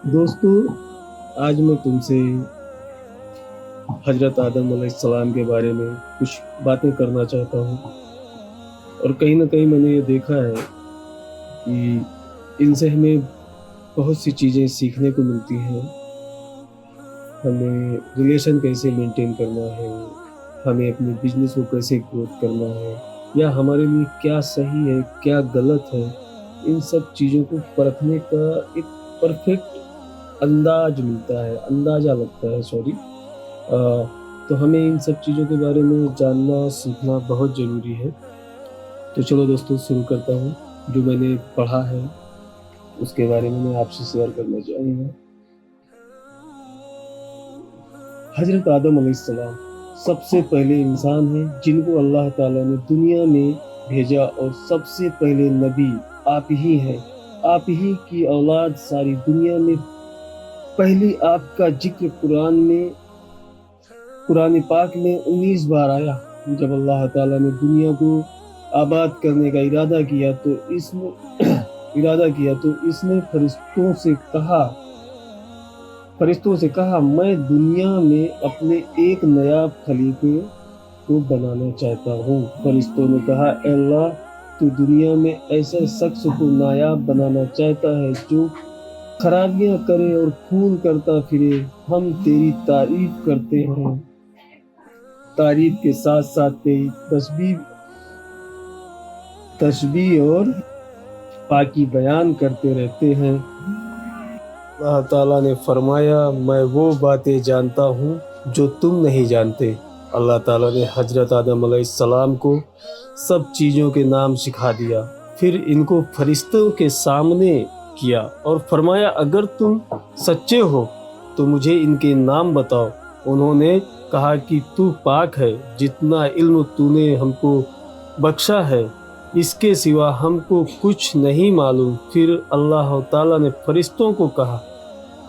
दोस्तों, आज मैं तुमसे हजरत आदम अलैहिस्सलाम के बारे में कुछ बातें करना चाहता हूँ। और कहीं ना कहीं मैंने ये देखा है कि इनसे हमें बहुत सी चीज़ें सीखने को मिलती हैं। हमें रिलेशन कैसे मेंटेन करना है, हमें अपने बिजनेस को कैसे ग्रोथ करना है, या हमारे लिए क्या सही है क्या गलत है, इन सब चीज़ों को परखने का एक परफेक्ट अंदाज मिलता है, अंदाज़ा लगता है, सॉरी। तो हमें इन सब चीज़ों के बारे में जानना सीखना बहुत ज़रूरी है। तो चलो दोस्तों, शुरू करता हूँ। जो मैंने पढ़ा है उसके बारे में मैं आपसे शेयर करना चाहूँगा। हजरत आदम अलैहिस्सलाम सबसे पहले इंसान हैं जिनको अल्लाह ताला ने दुनिया में भेजा, और सबसे पहले नबी आप ही हैं। आप ही की औलाद सारी दुनिया में पहली आपका जिक्र कुरान पाक में 19 बार आया। जब अल्लाह ताला ने दुनिया को आबाद करने का इरादा किया तो इसने फरिश्तों से कहा, मैं दुनिया में अपने एक नायाब खलीफे को बनाना चाहता हूँ। फरिश्तों ने कहा, ए अल्लाह, तू दुनिया में ऐसे शख्स को नायाब बनाना चाहता है जो खराबियां करे और खून करता फिरे। हम तेरी तारीफ करते हैं, तारीफ के साथ साथ तेरी तस्बीह और पाकी बयान करते रहते हैं। अल्लाह ताला ने फरमाया, मैं वो बातें जानता हूँ जो तुम नहीं जानते। अल्लाह ताला ने हजरत आदम अलैहिस्सलाम को सब चीज़ों के नाम सिखा दिया, फिर इनको फरिश्तों के सामने किया और फरमाया, अगर तुम सच्चे हो तो मुझे इनके नाम बताओ। उन्होंने कहा कि तू पाक है, जितना इल्म तूने हमको बख्शा है इसके सिवा हमको कुछ नहीं मालूम। फिर अल्लाह ताला ने फरिश्तों को कहा,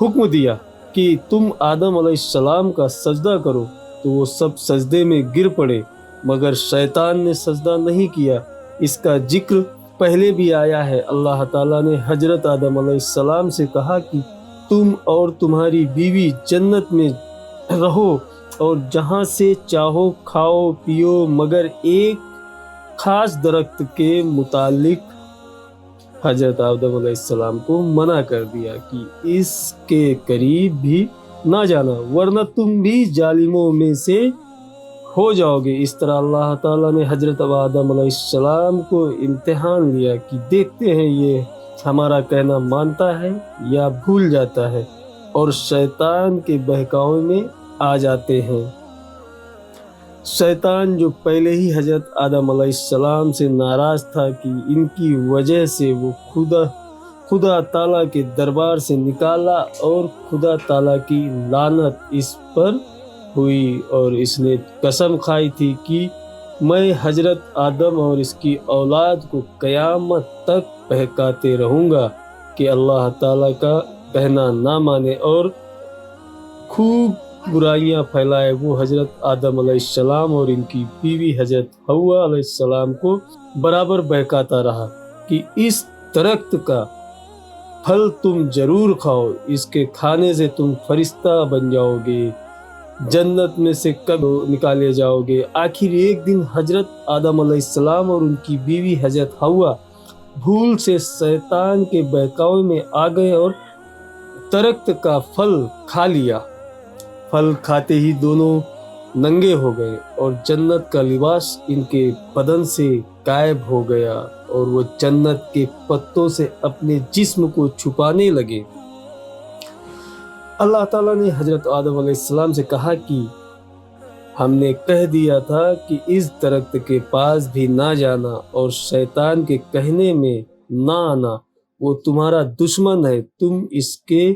हुक्म दिया कि तुम आदम अलैहिस्सलाम का सजदा करो, तो वो सब सजदे में गिर पड़े, मगर शैतान ने सजदा नहीं किया। इसका जिक्र पहले भी आया है। अल्लाह ताला ने हजरत आदम अलैहिस्सलाम से कहा कि तुम और तुम्हारी बीवी जन्नत में रहो और जहाँ से चाहो खाओ पियो, मगर एक खास दरख्त के मुतालिक हजरत आदम अलैहिस्सलाम को मना कर दिया कि इसके करीब भी ना जाना, वरना तुम भी जालिमों में से हो जाओगे। इस तरह अल्लाह ताला ने हजरत आदम अलैहिस्सलाम को इम्तिहान लिया कि देखते हैं ये हमारा कहना मानता है या भूल जाता है, और शैतान के बहकावे में आ जाते हैं। शैतान जो पहले ही हजरत आदम अलैहिस्सलाम से नाराज था कि इनकी वजह से वो खुदा ताला के दरबार से निकाला, और खुदा ताला की लानत इस पर हुई, और इसने कसम खाई थी कि मैं हजरत आदम और इसकी औलाद को क़यामत तक बहकाते रहूँगा कि अल्लाह ताला का कहना ना माने और खूब बुराइयां फैलाए। वो हजरत आदम अलैहिस्सलाम और इनकी बीवी हजरत हव्वा अलैहिस्सलाम को बराबर बहकाता रहा कि इस दरख्त का फल तुम जरूर खाओ, इसके खाने से तुम फरिश्ता बन जाओगे, जन्नत में से कब निकाले जाओगे। आखिर एक दिन हजरत आदम अलैहिस्सलाम और उनकी बीवी हजरत हव्वा भूल से शैतान के बहकावे में आ गए और दरख्त का फल खा लिया। फल खाते ही दोनों नंगे हो गए और जन्नत का लिबास इनके बदन से गायब हो गया, और वो जन्नत के पत्तों से अपने जिस्म को छुपाने लगे। अल्लाह ताला ने हजरत आदम अलैहिस्सलाम से कहा कि हमने कह दिया था कि इस दरख्त के पास भी ना जाना और शैतान के कहने में ना आना, वो तुम्हारा दुश्मन है। तुम इसके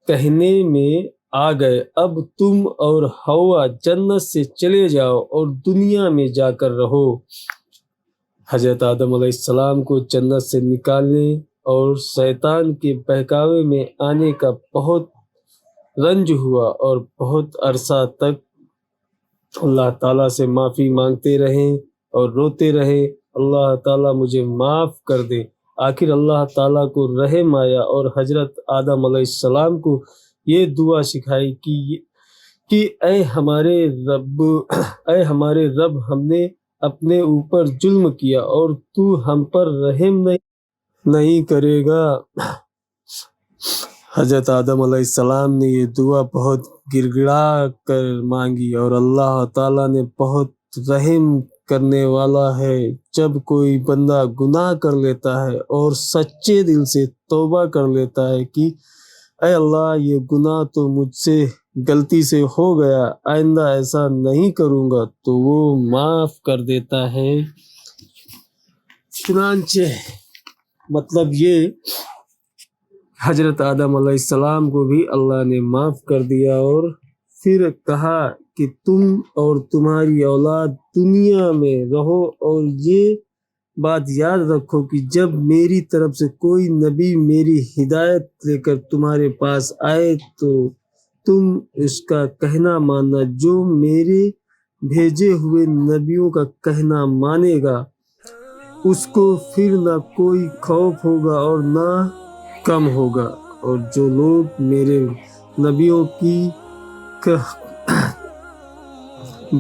कहने में आ गए, अब तुम और हवा जन्नत से चले जाओ और दुनिया में जाकर रहो। हजरत आदम अलैहिस्सलाम को जन्नत से निकालने और शैतान के बहकावे में आने का बहुत रंज हुआ, और बहुत अरसा तक अल्लाह ताला से माफ़ी मांगते रहे और रोते रहे, अल्लाह ताला मुझे माफ़ कर दे, آخر اللہ تعالیٰ کو رحم آیا اور حضرت آدم علیہ السلام کو یہ دعا سکھائی کہ اے ہمارے رب ہم نے اپنے اوپر ظلم کیا اور تو ہم پر رحم نہیں کرے گا۔ حضرت آدم علیہ السلام نے یہ دعا بہت گڑ گڑا کر مانگی اور اللہ تعالیٰ نے بہت رحم کرنے والا ہے۔ جب کوئی بندہ گناہ کر لیتا ہے اور سچے دل سے توبہ کر لیتا ہے کہ اے اللہ یہ گناہ تو مجھ سے غلطی سے ہو گیا، آئندہ ایسا نہیں کروں گا، تو وہ معاف کر دیتا ہے۔ چنانچہ مطلب یہ حضرت آدم علیہ السلام کو بھی اللہ نے معاف کر دیا اور پھر کہا کہ تم اور تمہاری اولاد دنیا میں رہو اور یہ بات یاد رکھو کہ جب میری طرف سے کوئی نبی میری ہدایت لے کر تمہارے پاس آئے تو تم اس کا کہنا ماننا، جو میرے بھیجے ہوئے نبیوں کا کہنا مانے گا اس کو پھر نہ کوئی خوف ہوگا اور نہ کم ہوگا، اور جو لوگ میرے نبیوں کی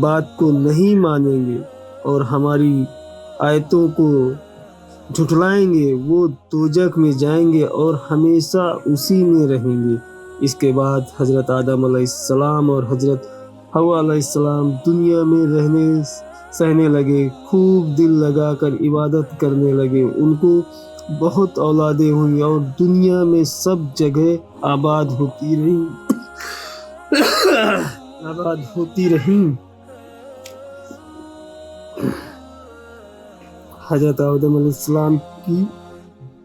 بات کو نہیں مانیں گے اور ہماری آیتوں کو جھٹلائیں گے وہ دوزخ میں جائیں گے اور ہمیشہ اسی میں رہیں گے۔ اس کے بعد حضرت آدم علیہ السلام اور حضرت حوا علیہ السلام دنیا میں سہنے لگے، خوب دل لگا کر عبادت کرنے لگے۔ ان کو بہت اولادیں ہوئیں اور دنیا میں سب جگہ آباد ہوتی رہیں۔ حضرت آدم علیہ السلام کی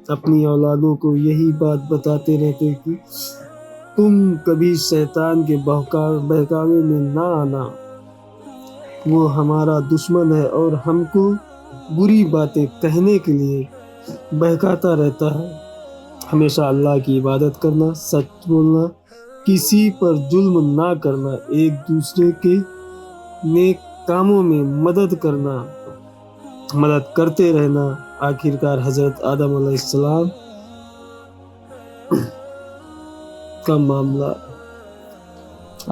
اپنی اولادوں کو یہی بات بتاتے رہتے کہ تم کبھی شیطان کے بہکاوے میں نہ آنا، وہ ہمارا دشمن ہے اور ہم کو بری باتیں کہنے کے لیے بہکاتا رہتا ہے۔ ہمیشہ اللہ کی عبادت کرنا، سچ بولنا، کسی پر ظلم نہ کرنا، ایک دوسرے کے نیک کاموں میں مدد کرتے رہنا۔ آخرکار حضرت آدم علیہ السلام کا معاملہ،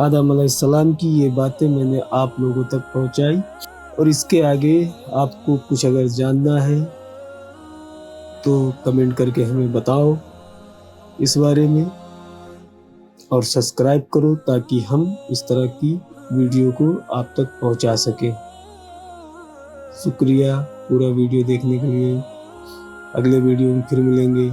آدم علیہ السلام کی یہ باتیں میں نے آپ لوگوں تک پہنچائی، اور اس کے آگے آپ کو کچھ اگر جاننا ہے تو کمنٹ کر کے ہمیں بتاؤ اس بارے میں، اور سبسکرائب کرو تاکہ ہم اس طرح کی ویڈیو کو آپ تک پہنچا سکیں۔ شکریہ پورا ویڈیو دیکھنے کے لیے۔ اگلے ویڈیو میں پھر ملیں گے۔